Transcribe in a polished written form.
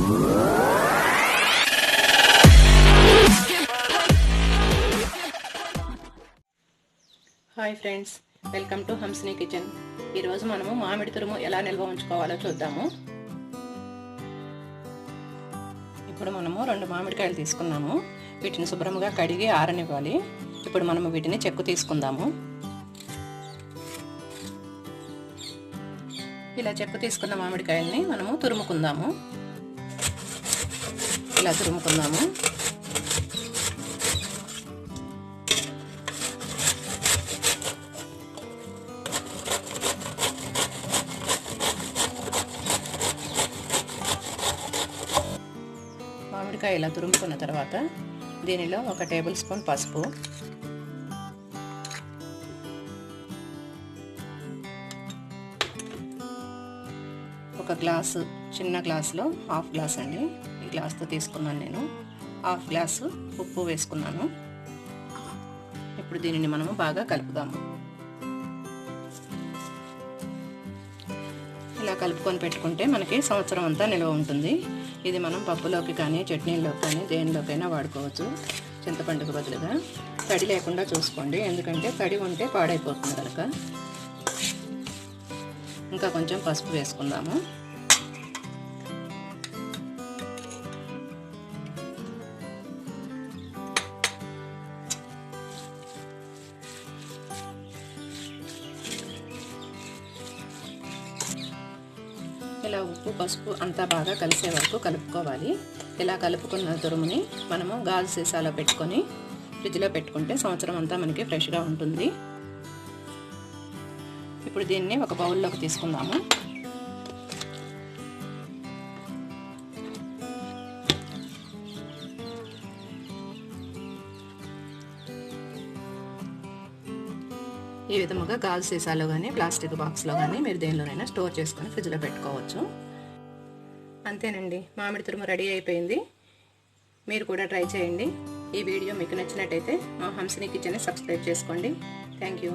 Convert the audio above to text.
Hi friends, welcome to Hamsini kitchen. ఈరోజు మనము మామిడి తురుము ఎలా నిల్వ ఉంచుకోవాలో చూద్దాము. ఇప్పుడు మనము 2 మామిడికాయలు తీసుకున్నాము. వీటిని శుభ్రంగా కడిగి ఆరనివ్వాలి. ఇప్పుడు మనము వీటిని చెక్కు తీసుకుందాము. ఇలా చెక్కు తీసుకున్న మామిడికాయల్ని మనము తురుముకుందాము. ఇలా తురుముకుందాము. మామిడికాయ ఇలా తురుముకున్న తర్వాత దీనిలో 1 టేబుల్ స్పూన్ పసుపు, 1 గ్లాసు, చిన్న గ్లాసులో 1/2 గ్లాస్ అండి, ఈ గ్లాస్తో తీసుకున్నాను నేను. 1/2 గ్లాసు ఉప్పు వేసుకున్నాను. ఇప్పుడు దీనిని మనము బాగా కలుపుదాము. ఇలా కలుపుకొని పెట్టుకుంటే మనకి సంవత్సరం అంతా నిల్వ ఉంటుంది. ఇది మనం పప్పులోకి కానీ చట్నీల్లోకి కానీ దేనిలోకైనా వాడుకోవచ్చు. చింతపండుకు బదులుగా తడి లేకుండా చూసుకోండి, ఎందుకంటే తడి ఉంటే పాడైపోతుంది కనుక. ఇంకా కొంచెం పసుపు వేసుకుందాము. ఇలా ఉప్పు పసుపు అంతా బాగా కలిసే వరకు కలుపుకోవాలి. ఇలా కలుపుకున్న తురుముని మనము గాజు సీసాలో పెట్టుకొని ఫ్రిడ్జ్లో పెట్టుకుంటే సంవత్సరం అంతా మనకి ఫ్రెష్గా ఉంటుంది. ఇప్పుడు దీన్ని ఒక బౌల్లోకి తీసుకుందాము. ఈ విధముగా గాజు సీసాలో కానీ ప్లాస్టిక్ బాక్స్లో కానీ మీరు దేనిలోనైనా స్టోర్ చేసుకొని ఫ్రిడ్జ్లో పెట్టుకోవచ్చు. అంతేనండి, మామిడి తురుము రెడీ అయిపోయింది. మీరు కూడా ట్రై చేయండి. ఈ వీడియో మీకు నచ్చినట్టయితే మా హంసిని కిచెన్ని సబ్స్క్రైబ్ చేసుకోండి. Thank you.